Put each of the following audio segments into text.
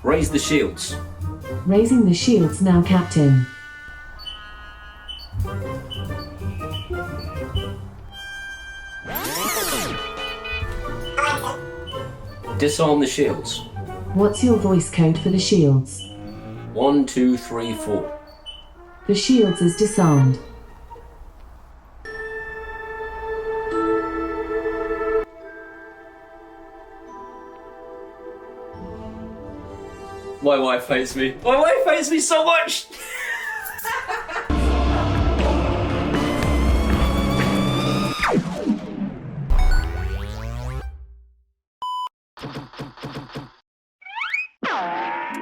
Raise the shields. Raising the shields now, Captain. Disarm the shields. What's your voice code for the shields? 1, 2, 3, 4. The shields is disarmed. My wife hates me. My wife hates me so much!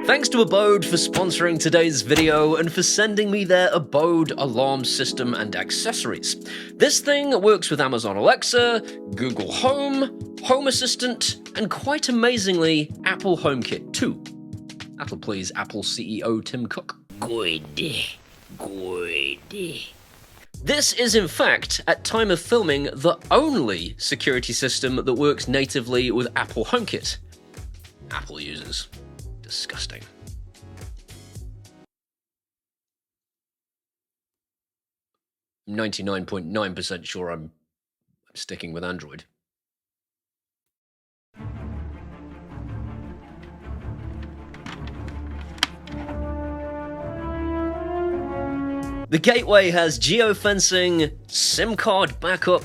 Thanks to Abode for sponsoring today's video and for sending me their Abode alarm system and accessories. This thing works with Amazon Alexa, Google Home, Home Assistant, and quite amazingly, Apple HomeKit too. That'll please Apple CEO Tim Cook. Good. This is in fact, at time of filming, the only security system that works natively with Apple HomeKit. Apple users. Disgusting. I'm 99.9% sure I'm sticking with Android. The gateway has geofencing, SIM card backup,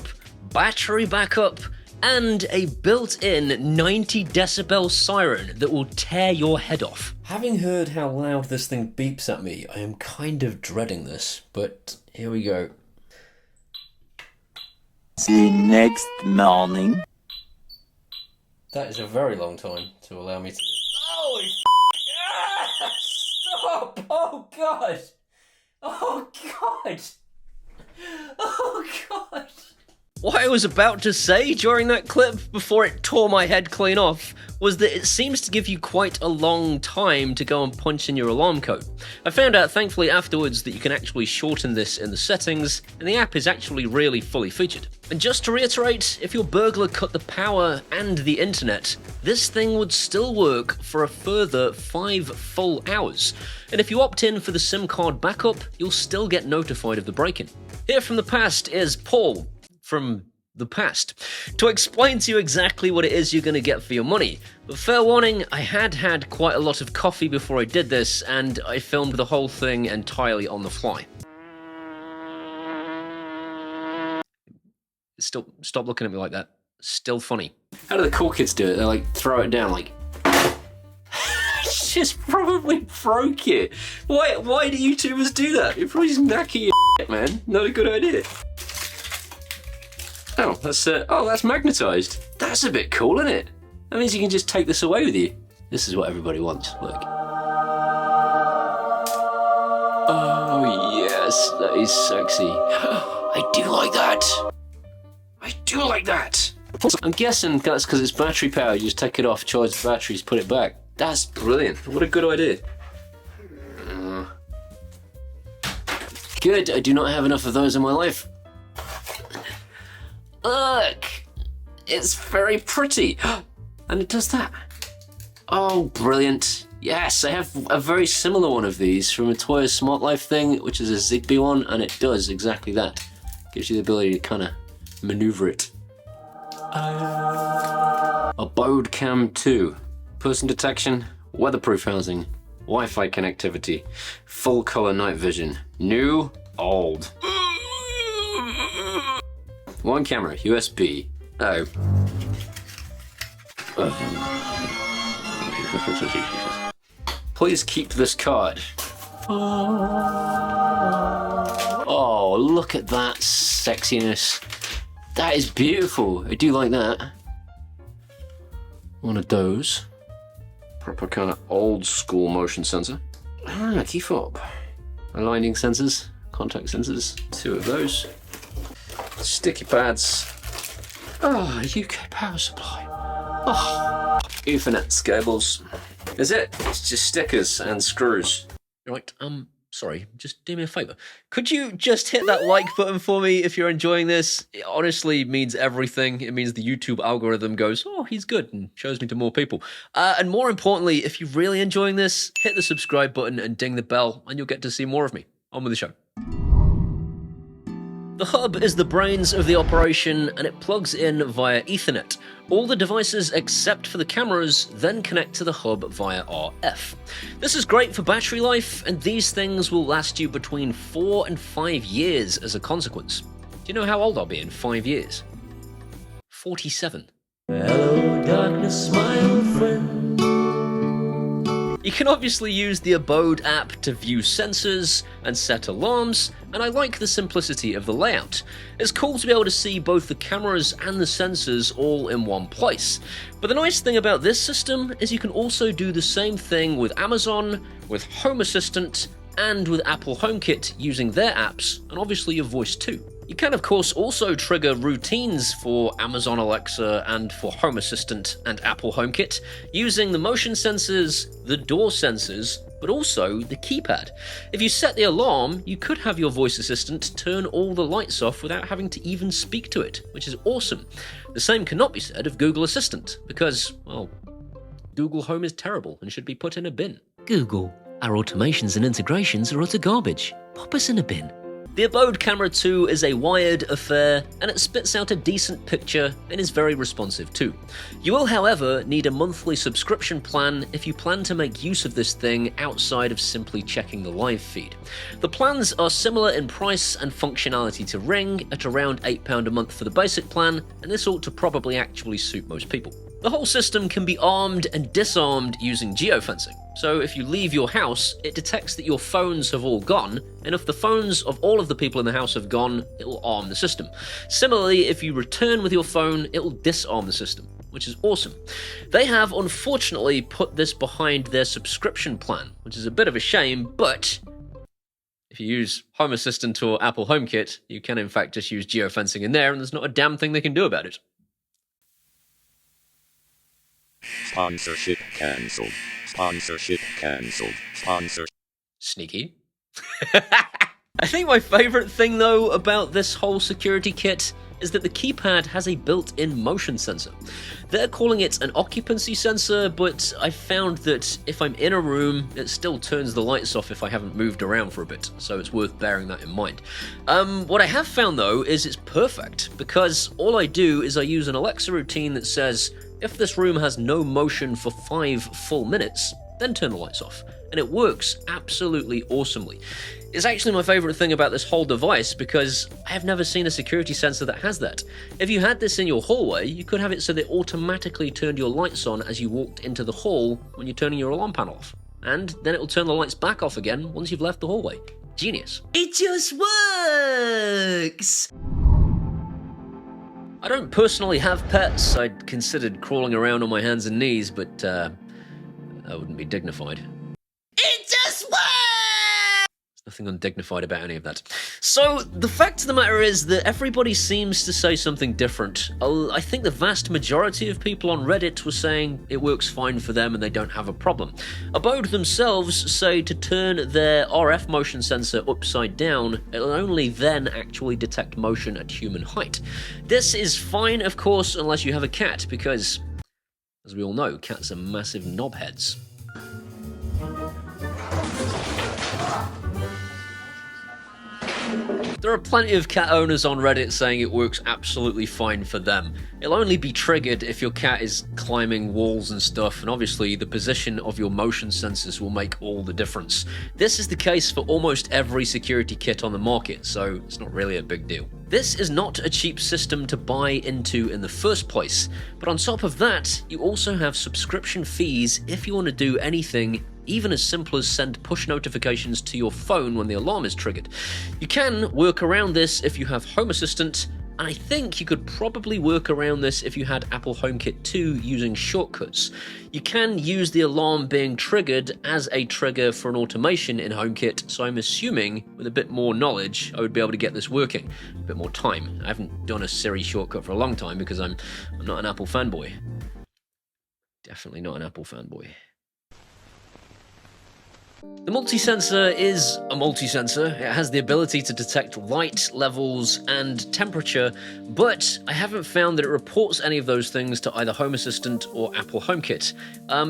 battery backup, and a built-in 90 decibel siren that will tear your head off. Having heard how loud this thing beeps at me, I am kind of dreading this, but here we go. The next morning. That is a very long time to allow me to... Holy f***! Stop! Oh god! Oh god! Oh god! What I was about to say during that clip, before it tore my head clean off, was that it seems to give you quite a long time to go and punch in your alarm code. I found out thankfully afterwards that you can actually shorten this in the settings, and the app is actually really fully featured. And just to reiterate, if your burglar cut the power and the internet, this thing would still work for a further 5 full hours. And if you opt in for the SIM card backup, you'll still get notified of the break-in. Here from the past is Paul, from the past, to explain to you exactly what it is you're going to get for your money. But fair warning, I had quite a lot of coffee before I did this, and I filmed the whole thing entirely on the fly. Stop looking at me like that. Still funny. How do the cool kids do it? They like throw it down like... Just probably broke it. Why do YouTubers do that? You're probably just knacking your shit, man. Not a good idea. Oh, that's magnetized. That's a bit cool, isn't it? That means you can just take this away with you. This is what everybody wants. Look. Oh yes, that is sexy. I do like that. I do like that. I'm guessing that's because it's battery powered. You just take it off, charge the batteries, put it back. That's brilliant. What a good idea. Good, I do not have enough of those in my life. Look! It's very pretty. And it does that. Oh, brilliant. Yes, I have a very similar one of these from a TUYA Smart Life thing, which is a ZIGBEE one, and it does exactly that. Gives you the ability to kind of maneuver it. Abode Cam 2. Person detection, weatherproof housing, Wi-Fi connectivity, full color night vision, new, old. One camera, USB. Oh. Please keep this card. Oh, look at that sexiness. That is beautiful. I do like that. One of those. Proper kind of old school motion sensor. Ah, key fob. Aligning sensors, contact sensors, 2 of those. Sticky pads. Oh, UK power supply. Oh, Ethernet cables. Is it? It's just stickers and screws. Right, sorry, just do me a favor. Could you just hit that like button for me if you're enjoying this? It honestly means everything. It means the YouTube algorithm goes, oh, he's good, and shows me to more people. And more importantly, if you're really enjoying this, hit the subscribe button and ding the bell, and you'll get to see more of me. On with the show. The hub is the brains of the operation, and it plugs in via Ethernet. All the devices except for the cameras then connect to the hub via RF. This is great for battery life, and these things will last you between 4 and 5 years as a consequence. Do you know how old I'll be in 5 years? 47. Hello, darkness, my old friend. You can obviously use the Abode app to view sensors and set alarms, and I like the simplicity of the layout. It's cool to be able to see both the cameras and the sensors all in one place. But the nice thing about this system is you can also do the same thing with Amazon, with Home Assistant, and with Apple HomeKit using their apps, and obviously your voice too. You can of course also trigger routines for Amazon Alexa and for Home Assistant and Apple HomeKit using the motion sensors, the door sensors, but also the keypad. If you set the alarm, you could have your voice assistant turn all the lights off without having to even speak to it, which is awesome. The same cannot be said of Google Assistant, because, well, Google Home is terrible and should be put in a bin. Google, our automations and integrations are utter garbage. Pop us in a bin. The Abode Camera 2 is a wired affair, and it spits out a decent picture and is very responsive too. You will, however, need a monthly subscription plan if you plan to make use of this thing outside of simply checking the live feed. The plans are similar in price and functionality to Ring at around £8 a month for the basic plan, and this ought to probably actually suit most people. The whole system can be armed and disarmed using geofencing. So if you leave your house, it detects that your phones have all gone, and if the phones of all of the people in the house have gone, it will arm the system. Similarly, if you return with your phone, it will disarm the system, which is awesome. They have unfortunately put this behind their subscription plan, which is a bit of a shame, but if you use Home Assistant or Apple HomeKit, you can in fact just use geofencing in there, and there's not a damn thing they can do about it. Sponsorship cancelled. Sponsorship cancelled. Sneaky. I think my favourite thing though about this whole security kit is that the keypad has a built-in motion sensor. They're calling it an occupancy sensor, but I found that if I'm in a room, it still turns the lights off if I haven't moved around for a bit, so it's worth bearing that in mind. What I have found though is it's perfect, because all I do is I use an Alexa routine that says, if this room has no motion for 5 full minutes, then turn the lights off. And it works absolutely awesomely. It's actually my favourite thing about this whole device because I have never seen a security sensor that has that. If you had this in your hallway, you could have it so that it automatically turned your lights on as you walked into the hall when you're turning your alarm panel off. And then it'll turn the lights back off again once you've left the hallway. Genius. It just works! I don't personally have pets. I'd considered crawling around on my hands and knees, but that wouldn't be dignified. It just works! There's nothing undignified about any of that. So, the fact of the matter is that everybody seems to say something different. I think the vast majority of people on Reddit were saying it works fine for them and they don't have a problem. Abode themselves say to turn their RF motion sensor upside down, it'll only then actually detect motion at human height. This is fine, of course, unless you have a cat, because, as we all know, cats are massive knobheads. There are plenty of cat owners on Reddit saying it works absolutely fine for them. It'll only be triggered if your cat is climbing walls and stuff, and obviously the position of your motion sensors will make all the difference. This is the case for almost every security kit on the market, so it's not really a big deal. This is not a cheap system to buy into in the first place, but on top of that, you also have subscription fees if you want to do anything even as simple as send push notifications to your phone when the alarm is triggered. You can work around this if you have Home Assistant, and I think you could probably work around this if you had Apple HomeKit 2 using shortcuts. You can use the alarm being triggered as a trigger for an automation in HomeKit, so I'm assuming with a bit more knowledge I would be able to get this working. A bit more time. I haven't done a Siri shortcut for a long time because I'm not an Apple fanboy. Definitely not an Apple fanboy. The multi-sensor is a multi-sensor. It has the ability to detect light, levels, and temperature, but I haven't found that it reports any of those things to either Home Assistant or Apple HomeKit.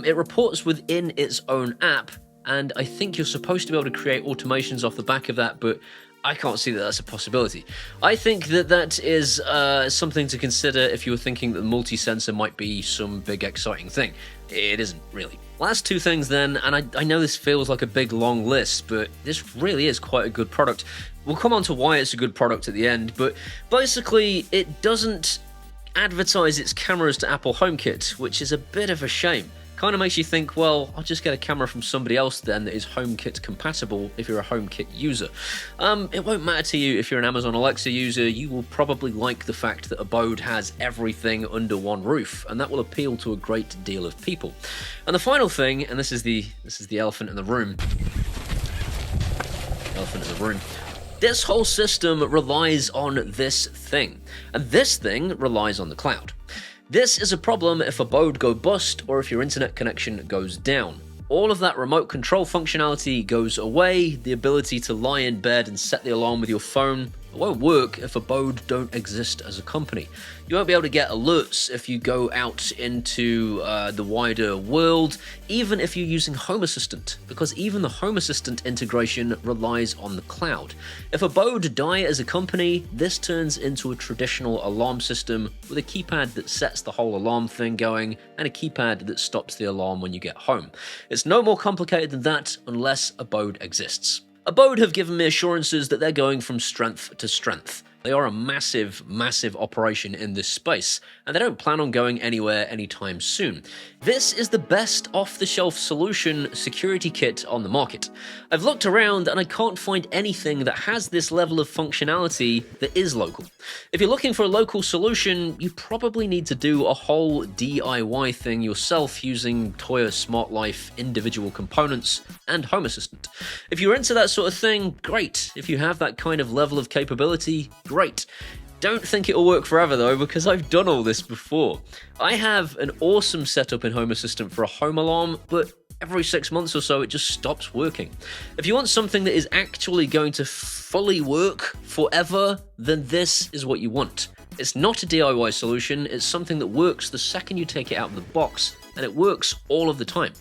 It reports within its own app, and I think you're supposed to be able to create automations off the back of that, but I can't see that that's a possibility. I think that that is something to consider if you were thinking that the multi-sensor might be some big exciting thing. It isn't, really. Last two things then, and I know this feels like a big long list, but this really is quite a good product. We'll come on to why it's a good product at the end, but basically it doesn't advertise its cameras to Apple HomeKit, which is a bit of a shame. Kind of makes you think, well, I'll just get a camera from somebody else then that is HomeKit compatible if you're a HomeKit user. It won't matter to you if you're an Amazon Alexa user. You will probably like the fact that Abode has everything under one roof, and that will appeal to a great deal of people. And the final thing, and this is the elephant in the room. Elephant in the room. This whole system relies on this thing, and this thing relies on the cloud. This is a problem if Abode go bust or if your internet connection goes down. All of that remote control functionality goes away. The ability to lie in bed and set the alarm with your phone won't work if Abode don't exist as a company. You won't be able to get alerts if you go out into the wider world, even if you're using Home Assistant, because even the Home Assistant integration relies on the cloud. If Abode die as a company, this turns into a traditional alarm system with a keypad that sets the whole alarm thing going and a keypad that stops the alarm when you get home. It's no more complicated than that unless Abode exists. Abode have given me assurances that they're going from strength to strength. They are a massive, massive operation in this space, and they don't plan on going anywhere anytime soon. This is the best off-the-shelf solution security kit on the market. I've looked around and I can't find anything that has this level of functionality that is local. If you're looking for a local solution, you probably need to do a whole DIY thing yourself using TUYA Smart Life individual components and Home Assistant. If you're into that sort of thing, great. If you have that kind of level of capability, great. Don't think it'll work forever though, because I've done all this before. I have an awesome setup in Home Assistant for a home alarm, but every 6 months or so it just stops working. If you want something that is actually going to fully work forever, then this is what you want. It's not a DIY solution, it's something that works the second you take it out of the box, and it works all of the time.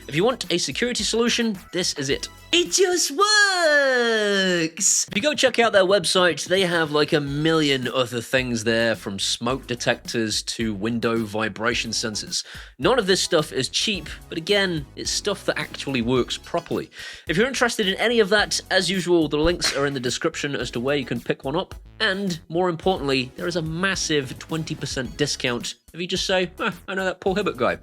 If you want a security solution, this is it. It just works! If you go check out their website, they have like a million other things there, from smoke detectors to window vibration sensors. None of this stuff is cheap, but again, it's stuff that actually works properly. If you're interested in any of that, as usual, the links are in the description as to where you can pick one up, and more importantly, there is a massive 20% discount if you just say, I know that Paul Hibbert guy.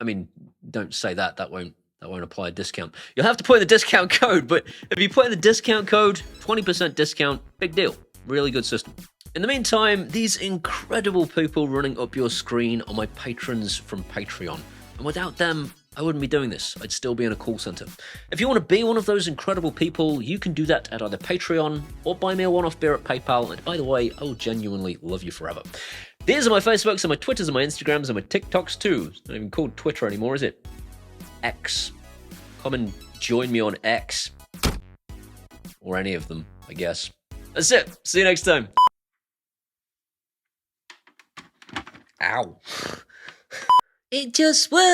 I mean, don't say that, that won't apply a discount. You'll have to put in the discount code, but if you put in the discount code, 20% discount, big deal. Really good system. In the meantime, these incredible people running up your screen are my patrons from Patreon. And without them, I wouldn't be doing this. I'd still be in a call center. If you want to be one of those incredible people, you can do that at either Patreon or buy me a one-off beer at PayPal. And by the way, I will genuinely love you forever. These are my Facebooks and my Twitters and my Instagrams and my TikToks too. It's not even called Twitter anymore, is it? X. Come and join me on X. Or any of them, I guess. That's it. See you next time. Ow. It just works.